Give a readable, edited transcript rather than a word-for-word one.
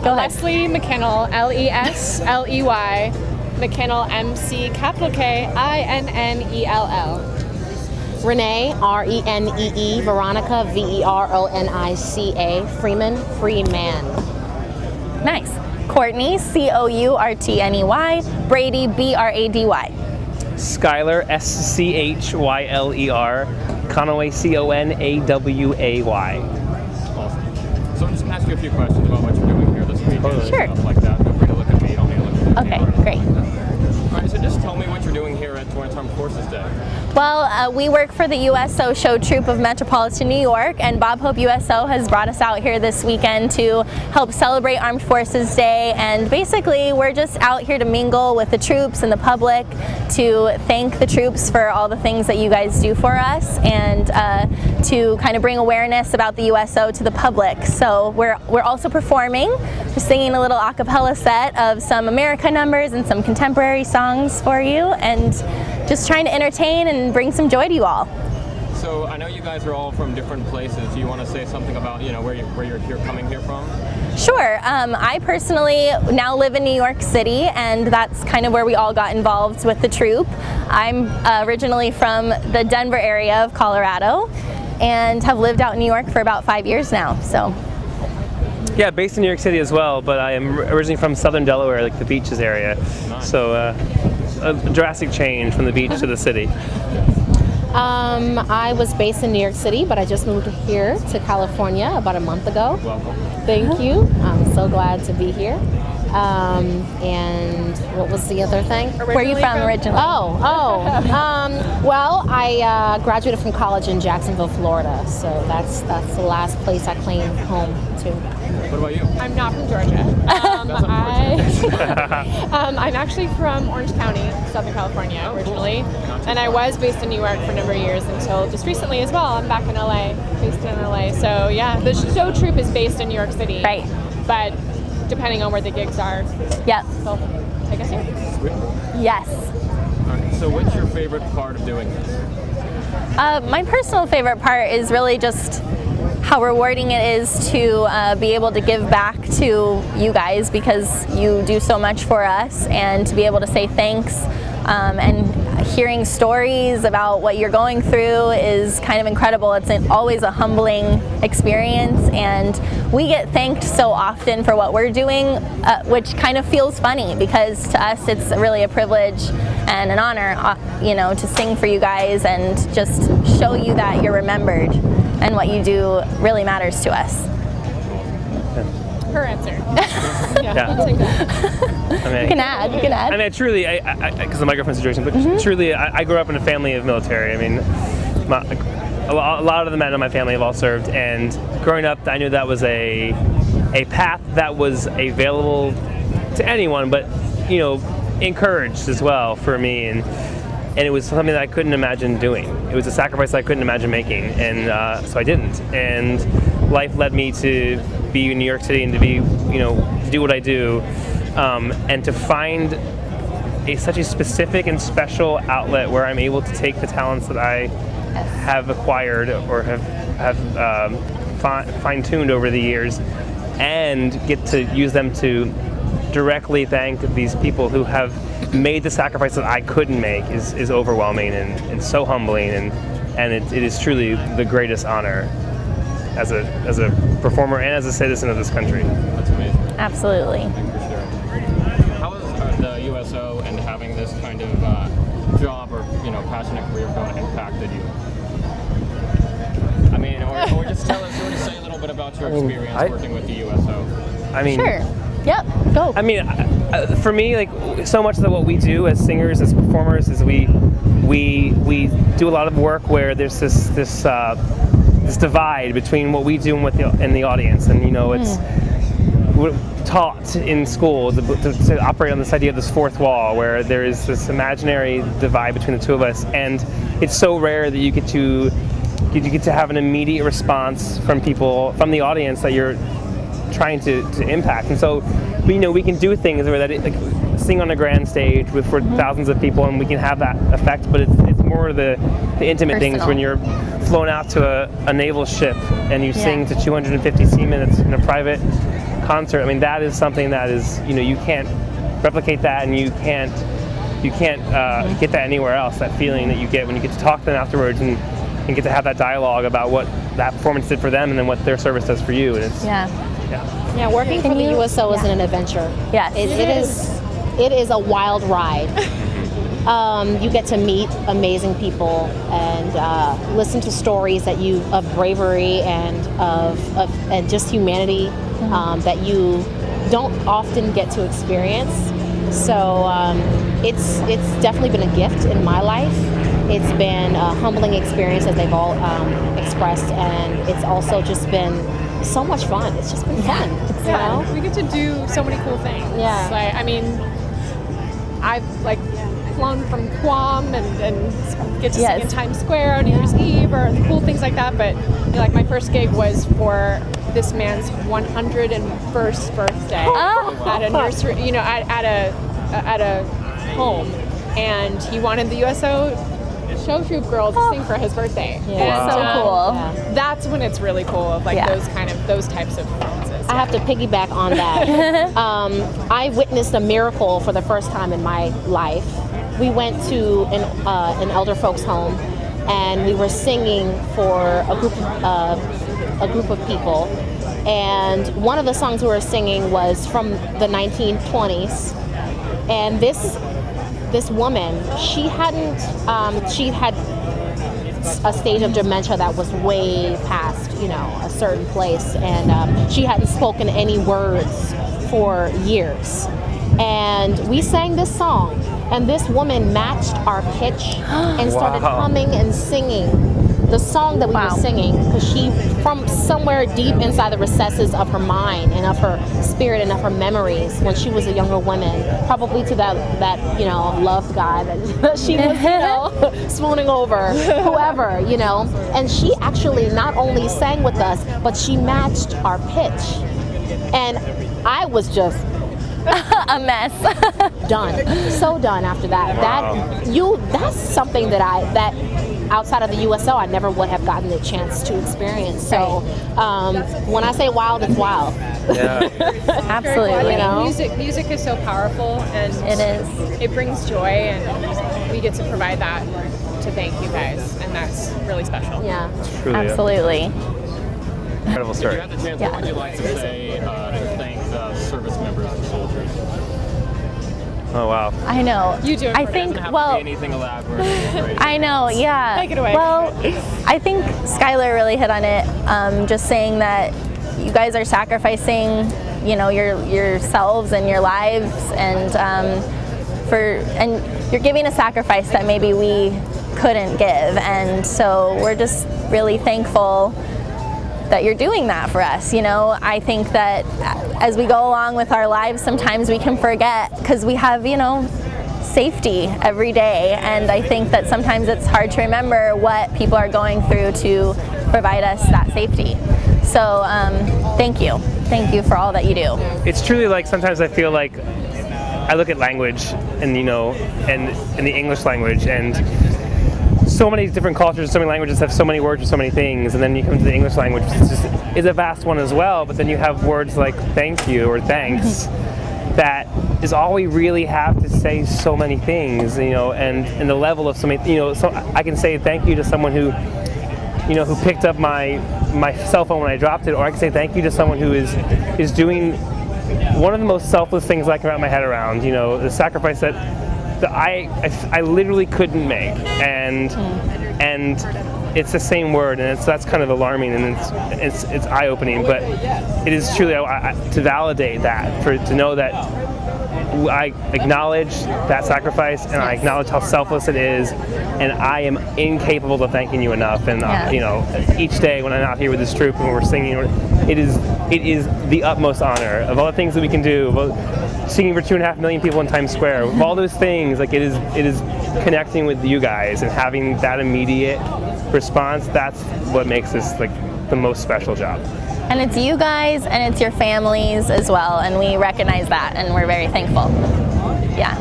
Go ahead. Lesley McKinnell, Lesley, McKinnell, McKinnell. Renee, Renee, Veronica, Veronica, Freeman, Freeman. Nice. Courtney, Courtney, Brady, Brady. Schyler, SchYler, Conaway, Conaway. Awesome. So I'm just going to ask you a few questions about what you're doing here this week. Sure. Stuff like that. Feel free to look at me. You don't need to look at me. Okay, great. All right, so just tell me what you're doing here at Torrance Armed Forces Day. Well, we work for the USO show troupe of Metropolitan New York, and Bob Hope USO has brought us out here this weekend to help celebrate Armed Forces Day, and basically we're just out here to mingle with the troops and the public to thank the troops for all the things that you guys do for us, and to kind of bring awareness about the USO to the public. So we're also performing. We're singing a little a cappella set of some America numbers and some contemporary songs for you, and just trying to entertain and bring some joy to you all. So I know you guys are all from different places. Do you want to say something about, where you're coming here from? Sure. I personally now live in New York City, and that's kind of where we all got involved with the troupe. I'm originally from the Denver area of Colorado and have lived out in New York for about 5 years now. So. Yeah, based in New York City as well, but I am originally from southern Delaware, like the beaches area. Nice. So a drastic change from the beach to the city. I was based in New York City, but I just moved here to California about a month ago. Welcome. Thank you. I'm so glad to be here. And what was the other thing? Where are you from originally? Well, I graduated from college in Jacksonville, Florida, so that's the last place I claim home to. What about you? I'm not from Georgia. That's unfortunate. I'm actually from Orange County, Southern California, originally. And I was based in New York for a number of years until just recently as well. I'm back in LA, based in LA. So yeah, the show troupe is based in New York City. Right. But depending on where the gigs are, Yep. they'll take us here. Sweet. Yes. All right, so what's your favorite part of doing this? My personal favorite part is really just how rewarding it is to be able to give back to you guys, because you do so much for us, and to be able to say thanks, and hearing stories about what you're going through is kind of incredible. It's always a humbling experience, and we get thanked so often for what we're doing, which kind of feels funny, because to us it's really a privilege and an honor, to sing for you guys and just show you that you're remembered and what you do really matters to us. Her answer. Yeah. I'll take that. I You can add. I mean, truly, because of my girlfriend's situation, but truly, I grew up in a family of military. I mean, a lot of the men in my family have all served, and growing up, I knew that was a path that was available to anyone, but encouraged as well for me, and it was something that I couldn't imagine doing. It was a sacrifice I couldn't imagine making, and so I didn't. And life led me to be in New York City and to be, to do what I do, and to find such a specific and special outlet where I'm able to take the talents that I have acquired or have fine-tuned over the years, and get to use them to directly thank these people who have made the sacrifice that I couldn't make is overwhelming and so humbling, and it is truly the greatest honor as a performer and as a citizen of this country. That's amazing. Absolutely. Thank you for sharing. How has the USO and having this kind of job or passionate career going impacted you? I mean, or just say a little bit about your experience working with the USO. I mean, Sure. Yep. Go. I mean, for me, like, so much of what we do as singers, as performers, is we do a lot of work where there's this divide between what we do and and the audience, and it's we're taught in school to operate on this idea of this fourth wall, where there is this imaginary divide between the two of us, and it's so rare that you get to have an immediate response from people, from the audience that you're trying to impact. And so we can do things where sing on a grand stage for thousands of people, and we can have that effect, but it's more the intimate things when you're flown out to a naval ship and you sing to 250 seamen in a private concert, I mean, that is something that is, you can't replicate that, and you can't get that anywhere else. That feeling that you get when you get to talk to them afterwards and get to have that dialogue about what that performance did for them and then what their service does for you. And it's yeah. Working for the USO is an adventure. Yes, It is a wild ride. You get to meet amazing people and listen to stories of bravery and and just humanity that you don't often get to experience. So it's definitely been a gift in my life. It's been a humbling experience, as they've all expressed, and it's also just been so much fun. It's just been fun. Yeah, we get to do so many cool things. Yeah. Like, I mean, I've flown from Guam and get to sing in Times Square on New Year's Eve or cool things like that. But my first gig was for this man's 101st birthday at a nursery, at a home, and he wanted the USO show troupe girl to sing for his birthday. Yeah. And, So cool. That's when it's really cool of those types of performances. I have to piggyback on that. I witnessed a miracle for the first time in my life. We went to an elder folks home, and we were singing for a group of people. And one of the songs we were singing was from the 1920s, and this woman, she had a stage of dementia that was way past, a certain place, and she hadn't spoken any words for years. And we sang this song, and this woman matched our pitch and started humming and singing the song that we were singing, because she, from somewhere deep inside the recesses of her mind and of her spirit and of her memories when she was a younger woman, probably to that loved guy that she was swooning over, whoever, and she actually not only sang with us, but she matched our pitch, and I was just a mess. Done. So done after that. That's something that outside of the USO, I never would have gotten the chance to experience. So when I say wild, it's wild. Yeah. Absolutely. Music is so powerful, and It is. It brings joy, and we get to provide that to thank you guys, and that's really special. Yeah. Truly, Absolutely. incredible If story. you had the chance, what would you like to say to thank the service members and soldiers? Oh wow. I know. You do it. I for think, Doesn't have to well, be anything elaborate. I know, yeah. Take it away. Well, I think Schyler really hit on it, just saying that you guys are sacrificing, yourselves and your lives, and you're giving a sacrifice that maybe we couldn't give, and so we're just really thankful that you're doing that for us. I think that as we go along with our lives, sometimes we can forget, because we have, safety every day, and I think that sometimes it's hard to remember what people are going through to provide us that safety. So thank you for all that you do. It's truly sometimes I feel like I look at language and and the English language, and so many different cultures, so many languages have so many words for so many things, and then you come to the English language, which is a vast one as well, but then you have words like thank you or thanks. That is all we really have to say so many things, and the level of so many, so I can say thank you to someone who picked up my cell phone when I dropped it, or I can say thank you to someone who is doing one of the most selfless things I can wrap my head around, the sacrifice that I literally couldn't make, and it's the same word, and that's kind of alarming, and it's eye-opening, but it is truly to validate that, to know that I acknowledge that sacrifice, and I acknowledge how selfless it is, and I am incapable of thanking you enough. And each day when I'm out here with this troupe and when we're singing, it is the utmost honor of all the things that we can do. Singing for 2.5 million people in Times Square, of all those things, it is connecting with you guys and having that immediate response. That's what makes this the most special job. And it's you guys and it's your families as well, and we recognize that, and we're very thankful. Yeah.